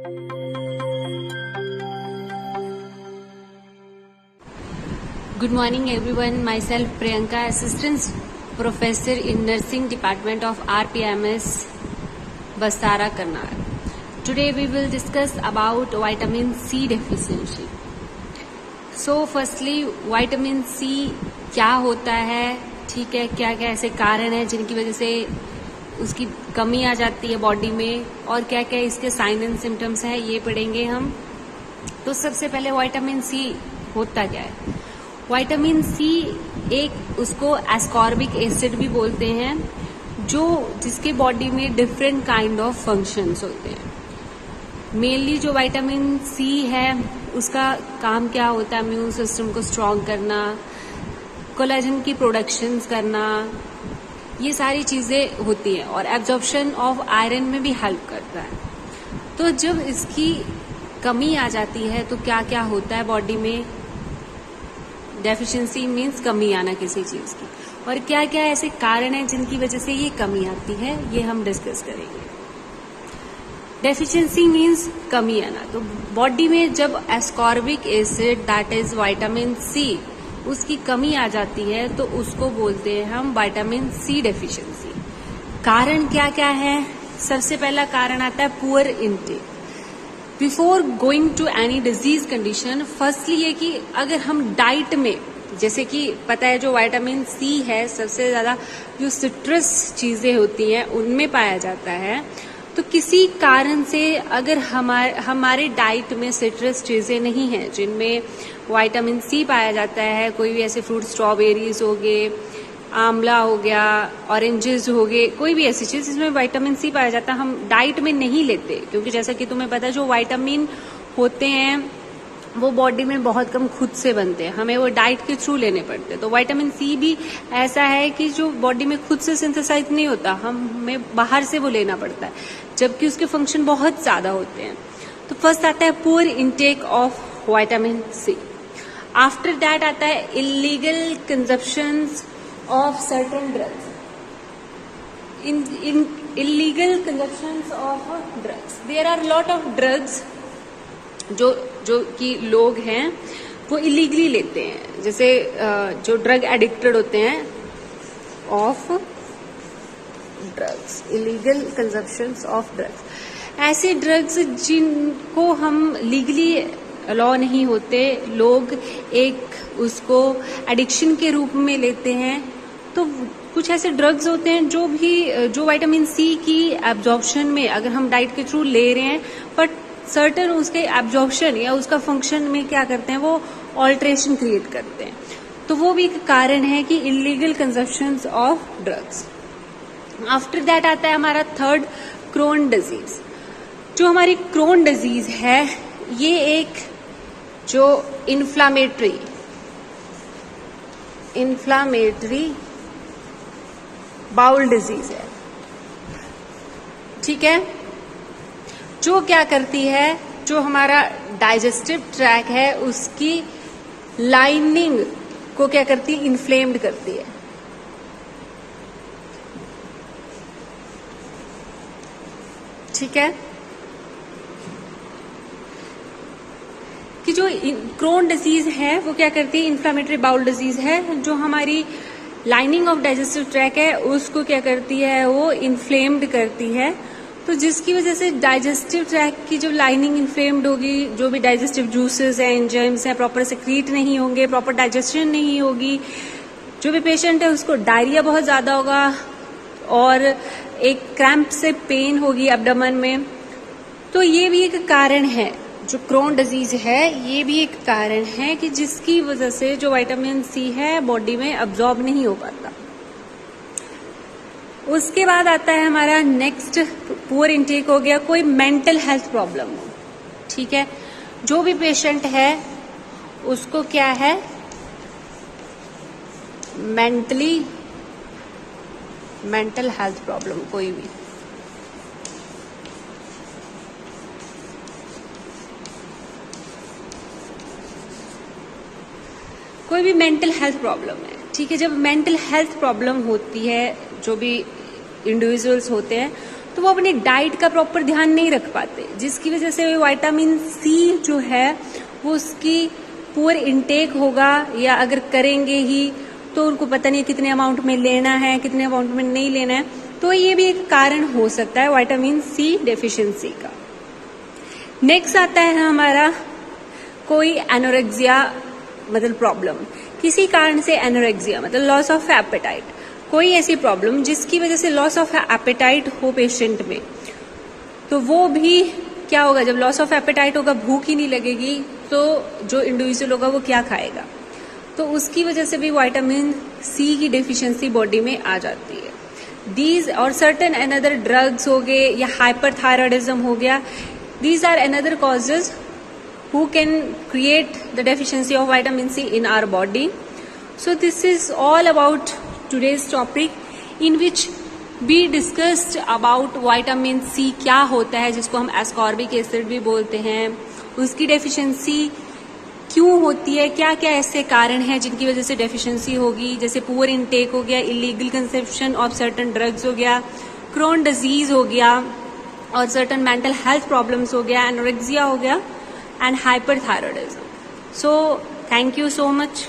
Good morning everyone, myself Priyanka, Assistant Professor in Nursing Department of RPMS, Bastara, Karnal. Today we will discuss about vitamin C deficiency. So firstly, vitamin C क्या होता है, ठीक है, क्या क्या ऐसे कारण हैं जिनकी वजह से उसकी कमी आ जाती है बॉडी में, और क्या क्या इसके साइन एंड सिम्टम्स हैं, ये पढ़ेंगे हम. तो सबसे पहले विटामिन सी होता क्या है. विटामिन सी एक उसको एस्कॉर्बिक एसिड भी बोलते हैं, जो जिसके बॉडी में डिफरेंट काइंड ऑफ फंक्शंस होते हैं. मेनली जो विटामिन सी है उसका काम क्या होता है, इम्यून सिस्टम को स्ट्रॉन्ग करना, कोलेजन की प्रोडक्शंस करना, ये सारी चीजें होती हैं, और एब्जॉर्प्शन ऑफ आयरन में भी हेल्प करता है. तो जब इसकी कमी आ जाती है तो क्या क्या होता है बॉडी में. डेफिशिएंसी मीन्स कमी आना किसी चीज की, और क्या क्या ऐसे कारण हैं जिनकी वजह से ये कमी आती है, ये हम डिस्कस करेंगे. डेफिशिएंसी मीन्स कमी आना. तो बॉडी में जब ascorbic acid that is vitamin C उसकी कमी आ जाती है तो उसको बोलते हैं हम विटामिन सी डेफिशिएंसी. कारण क्या क्या है. सबसे पहला कारण आता है poor intake. Before going to any disease condition, firstly ये कि अगर हम डाइट में, जैसे कि पता है जो विटामिन सी है सबसे ज्यादा जो सिट्रस चीजें होती हैं उनमें पाया जाता है. तो किसी कारण से अगर हमारे डाइट में सिट्रस चीजें नहीं हैं जिनमें विटामिन सी पाया जाता है, कोई भी ऐसे फ्रूट, स्ट्रॉबेरीज हो गए, आंवला हो गया, ऑरेंजेस हो गए, कोई भी ऐसी चीज जिसमें विटामिन सी पाया जाता है, हम डाइट में नहीं लेते, क्योंकि जैसा कि तुम्हें पता है जो विटामिन होते हैं वो बॉडी में बहुत कम खुद से बनते हैं, हमें वो डाइट के थ्रू लेने पड़ते हैं. तो विटामिन सी भी ऐसा है कि जो बॉडी में खुद से सिंथेसाइज नहीं होता, हमें बाहर से वो लेना पड़ता है, जबकि उसके फंक्शन बहुत ज्यादा होते हैं. तो फर्स्ट आता है poor intake of vitamin C. After that आता है illegal consumptions of certain drugs. In illegal consumptions of drugs, there are lot of drugs जो कि लोग हैं वो इलीगली लेते हैं, जैसे जो ड्रग एडिक्टेड होते हैं of drugs, illegal consumptions of drugs. ऐसे ड्रग्स जिनको हम लीगली लॉ नहीं होते, लोग एक उसको एडिक्शन के रूप में लेते हैं. तो कुछ ऐसे ड्रग्स होते हैं जो विटामिन सी की एब्जॉर्प्शन में, अगर हम डाइट के थ्रू ले रहे हैं, बट सर्टन उसके एब्जॉर्प्शन या उसका फंक्शन में क्या करते हैं, वो ऑल्ट्रेशन क्रिएट करते हैं. तो वो भी एक कारण है कि illegal consumption of drugs. After that आता है हमारा थर्ड, क्रोन डिजीज. जो हमारी क्रोन डिजीज है ये एक जो इन्फ्लामेटरी बाउल डिजीज है, ठीक है, जो क्या करती है, जो हमारा डाइजेस्टिव ट्रैक है उसकी लाइनिंग को क्या करती है, इन्फ्लेम्ड करती है. ठीक है, कि जो क्रोन डिजीज है वो क्या करती है, इन्फ्लामेटरी बाउल डिजीज है, जो हमारी लाइनिंग ऑफ डाइजेस्टिव ट्रैक है उसको क्या करती है, वो इन्फ्लेम्ड करती है. तो जिसकी वजह से डाइजेस्टिव ट्रैक की जो लाइनिंग इन्फ्लेम्ड होगी, जो भी डाइजेस्टिव जूसेस हैं, एंजाइम्स हैं, प्रॉपर सेक्रीट नहीं होंगे, प्रॉपर डाइजेशन नहीं होगी, जो भी पेशेंट है उसको डायरिया बहुत ज्यादा होगा, और एक क्रैम्प से पेन होगी एब्डोमेन में. तो ये भी एक कारण है, जो क्रोन डिजीज है ये भी एक कारण है कि जिसकी वजह से जो विटामिन सी है बॉडी में अब्जॉर्ब नहीं हो पाता. उसके बाद आता है हमारा नेक्स्ट, पुअर इनटेक हो गया. कोई मेंटल हेल्थ प्रॉब्लम हो, ठीक है, जो भी पेशेंट है उसको क्या है, मेंटल हेल्थ प्रॉब्लम, कोई भी मेंटल हेल्थ प्रॉब्लम है, ठीक है. जब मेंटल हेल्थ प्रॉब्लम होती है, जो भी इंडिविजुअल्स होते हैं, तो वो अपनी डाइट का प्रॉपर ध्यान नहीं रख पाते, जिसकी वजह से विटामिन सी जो है वो उसकी पुअर इनटेक होगा, या अगर करेंगे ही तो उनको पता नहीं कितने अमाउंट में लेना है, कितने अमाउंट में नहीं लेना है। तो ये भी एक कारण हो सकता है विटामिन सी डेफिशिएंसी का। नेक्स्ट आता है हमारा कोई एनोरेक्सिया मतलब प्रॉब्लम, किसी कारण से एनोरेक्सिया मतलब लॉस ऑफ एपेटाइट, कोई ऐसी प्रॉब्लम जिसकी वजह से लॉस ऑफ एपेटाइट हो पेशेंट में, तो वो भी क्या होगा, जब लॉस ऑफ एपेटाइट होगा भूख ही नहीं लगेगी, तो जो इंडिविजुअल होगा वो क्या खाएगा, तो उसकी वजह से भी विटामिन सी की डेफिशिएंसी बॉडी में आ जाती है। दीज और सर्टन अनदर ड्रग्स हो गए या हाइपरथायरॉयडिज्म हो गया, these are another causes who can create the deficiency of vitamin C in our body. So this is all about today's topic, in which we discussed about vitamin C क्या होता है, जिसको हम ascorbic acid भी बोलते हैं, उसकी deficiency क्यों होती है, क्या क्या ऐसे कारण हैं जिनकी वजह से डेफिशिएंसी होगी, जैसे पुअर इनटेक हो गया, illegal consumption of certain drugs हो गया, क्रोन डिजीज हो गया, और सर्टन मेंटल हेल्थ प्रॉब्लम्स हो गया, एनोरेक्सिया हो गया, and hyperthyroidism. So thank you so much.